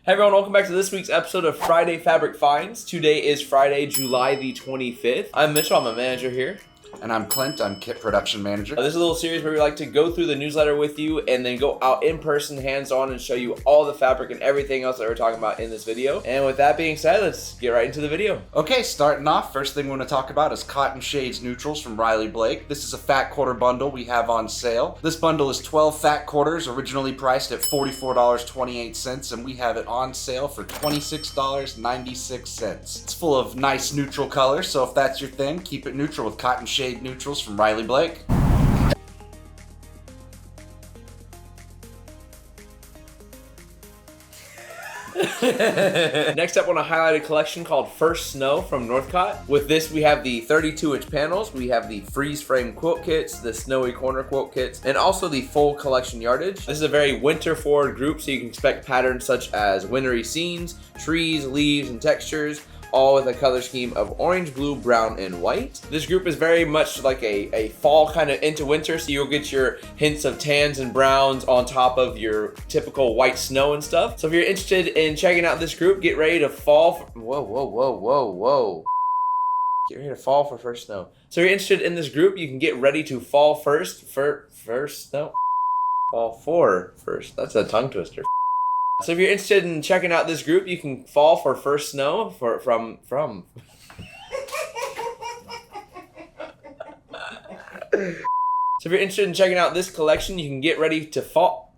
Hey everyone, welcome back to this week's episode of Friday Fabric Finds. Today is Friday, July the 25th. I'm Mitchell, I'm a manager here. And I'm Clint, I'm Kit Production Manager. This is a little series where we like to go through the newsletter with you and then go out in person, hands-on, and show you all the fabric and everything else that we're talking about in this video. And with that being said, let's get right into the video. Okay, starting off, first thing we want to talk about is Cotton Shades Neutrals from Rolie Blake. This is a fat quarter bundle we have on sale. This bundle is 12 fat quarters, originally priced at $44.28, and we have it on sale for $26.96. It's full of nice neutral colors, so if that's your thing, keep it neutral with Cotton Shade Neutrals from Rolie Blake. Next up, I want to highlight a collection called First Snow from Northcott. With this, we have the 32-inch panels, we have the freeze frame quilt kits, the snowy corner quilt kits, and also the full collection yardage. This is a very winter forward group, so you can expect patterns such as wintry scenes, trees, leaves, and textures, all with a color scheme of orange, blue, brown, and white. This group is very much like a fall kind of into winter, so you'll get your hints of tans and browns on top of your typical white snow and stuff. So if you're interested in checking out this group, get ready to fall for, whoa. Get ready to fall for First Snow. So if you're interested in this group, you can get ready to fall fall for first. That's a tongue twister. So if you're interested in checking out this group, you can fall for First Snow from. So if you're interested in checking out this collection, you can get ready to fall.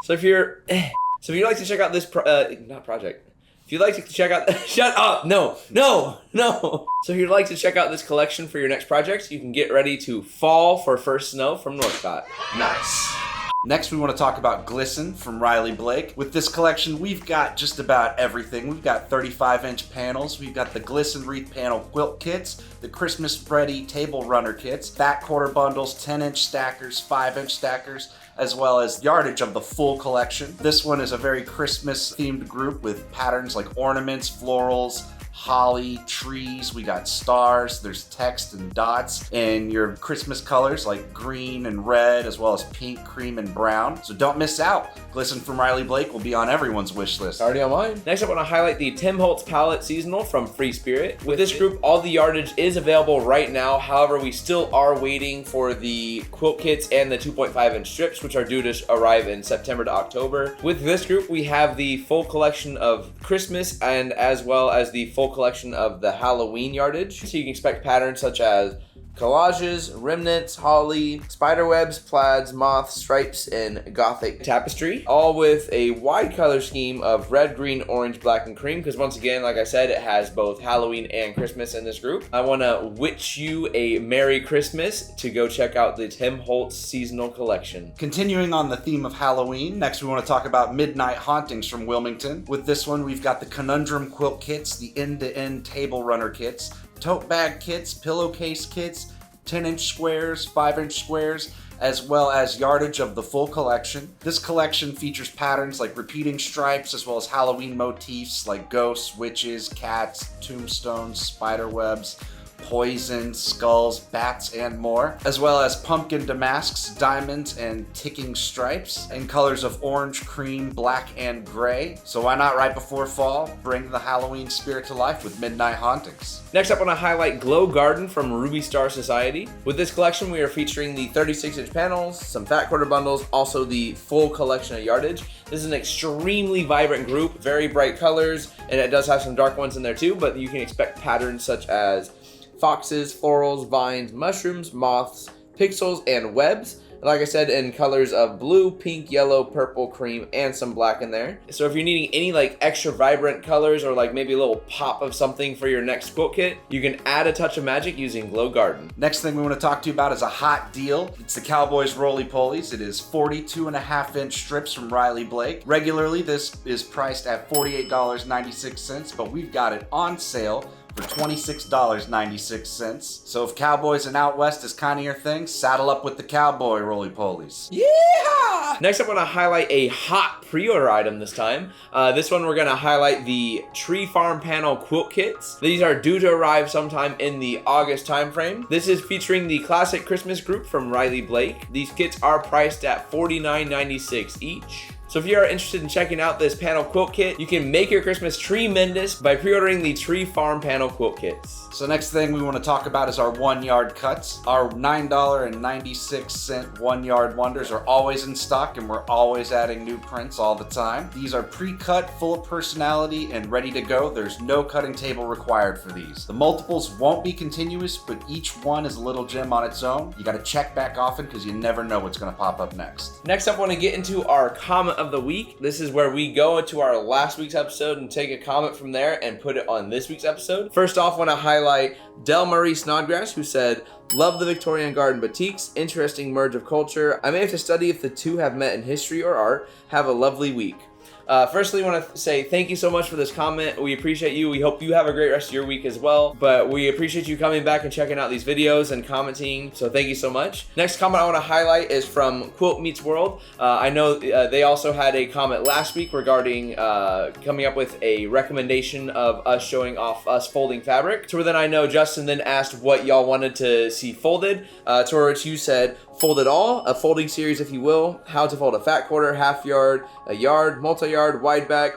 So if you'd like to check out this project. If you'd like to check out shut up. No. So if you'd like to check out this collection for your next project, you can get ready to fall for First Snow from Northcott. Nice. Next, we want to talk about Glisten from Rolie Blake. With this collection, we've got just about everything. We've got 35-inch panels. We've got the Glisten wreath panel quilt kits, the Christmas Ready table runner kits, fat quarter bundles, 10-inch stackers, 5-inch stackers, as well as yardage of the full collection. This one is a very Christmas-themed group with patterns like ornaments, florals, holly, trees. We got stars, there's text and dots, and your Christmas colors like green and red, as well as pink, cream, and brown. So don't miss out. Glisten from Rolie Blake will be on everyone's wish list. Already on mine. Next up, I want to highlight the Tim Holtz palette seasonal from Free Spirit. With this group, all the yardage is available right now. However, we still are waiting for the quilt kits and the 2.5-inch strips, which are due to arrive in September to October. With this group, we have the full collection of Christmas and as well as the full collection of the Halloween yardage. So you can expect patterns such as collages, remnants, holly, spiderwebs, plaids, moths, stripes, and gothic tapestry, all with a wide color scheme of red, green, orange, black, and cream, because once again, like I said, it has both Halloween and Christmas in this group. I want to wish you a Merry Christmas to go check out the Tim Holtz seasonal collection. Continuing on the theme of Halloween, next we want to talk about Midnight Hauntings from Wilmington. With this one, we've got the Conundrum quilt kits, the end-to-end table runner kits, tote bag kits, pillowcase kits, 10-inch squares, 5-inch squares, as well as yardage of the full collection. This collection features patterns like repeating stripes, as well as Halloween motifs like ghosts, witches, cats, tombstones, spider webs, poison, skulls, bats, and more, as well as pumpkin damasks, diamonds, and ticking stripes in colors of orange, cream, black, and gray. So why not right before fall, bring the Halloween spirit to life with Midnight Hauntings. Next up, I want to highlight Glow Garden from Ruby Star Society. With this collection, we are featuring the 36-inch panels, some fat quarter bundles, also the full collection of yardage. This is an extremely vibrant group, very bright colors, and it does have some dark ones in there too, but you can expect patterns such as foxes, florals, vines, mushrooms, moths, pixels, and webs. Like I said, in colors of blue, pink, yellow, purple, cream, and some black in there. So if you're needing any like extra vibrant colors or like maybe a little pop of something for your next quilt kit, you can add a touch of magic using Glow Garden. Next thing we want to talk to you about is a hot deal. It's the Cowboys Rolie Polies. It is 42.5-inch strips from Rolie Blake. Regularly, this is priced at $48.96, but we've got it on sale for $26.96. So if Cowboys and out west is kind of your thing, saddle up with the Cowboy Rolie Polies. Yeah! Next up, I want to highlight a hot pre-order item this time. This one we're going to highlight the Tree Farm Panel Quilt Kits. These are due to arrive sometime in the August timeframe. This is featuring the Classic Christmas group from Rolie Blake. These kits are priced at $49.96 each. So if you are interested in checking out this panel quilt kit, you can make your Christmas tremendous by pre-ordering the Tree Farm panel quilt kits. So next thing we want to talk about is our 1 yard cuts. Our $9.96 1 yard wonders are always in stock, and we're always adding new prints all the time. These are pre-cut, full of personality, and ready to go. There's no cutting table required for these. The multiples won't be continuous, but each one is a little gem on its own. You got to check back often because you never know what's going to pop up next. Next up, I want to get into our comment of the week. This is where we go into our last week's episode and take a comment from there and put it on this week's episode. First off, I want to highlight Del Murray Snodgrass, who said, "Love the Victorian Garden Batiks. Interesting merge of culture. I may have to study if the two have met in history or art. Have a lovely week." Firstly, I want to say thank you so much for this comment. We appreciate you. We hope you have a great rest of your week as well. But we appreciate you coming back and checking out these videos and commenting. So thank you so much. Next comment I want to highlight is from Quilt Meets World. I know they also had a comment last week regarding coming up with a recommendation of us showing off us folding fabric. To where then I know Justin then asked what y'all wanted to see folded. To which you said, "Fold it all, a folding series if you will, how to fold a fat quarter, half yard, a yard, multi-yard, wide back,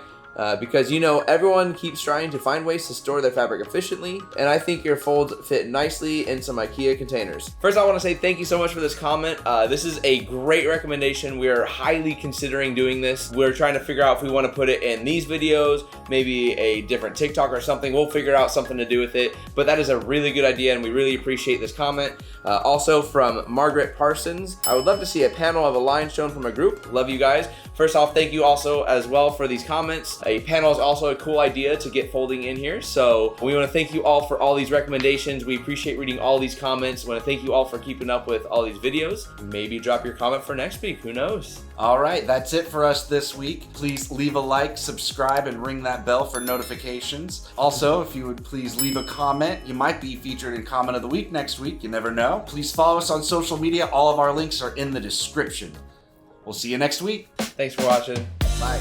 because you know everyone keeps trying to find ways to store their fabric efficiently, and I think your folds fit nicely in some IKEA containers." First, I want to say thank you so much for this comment. This is a great recommendation. We are highly considering doing this. We're trying to figure out if we want to put it in these videos, maybe a different TikTok or something. We'll figure out something to do with it, but that is a really good idea, and we really appreciate this comment. Also from Margaret Parsons, "I would love to see a panel of a line shown from a group. Love you guys." First off, thank you also as well for these comments. A panel is also a cool idea to get folding in here, so we want to thank you all for all these recommendations. We appreciate reading all these comments. We want to thank you all for keeping up with all these videos. Maybe drop your comment for next week, who knows? All right, that's it for us this week. Please leave a like, subscribe, and ring that bell for notifications. Also, if you would please leave a comment, you might be featured in Comment of the Week next week, you never know. Please follow us on social media. All of our links are in the description. We'll see you next week. Thanks for watching. Bye.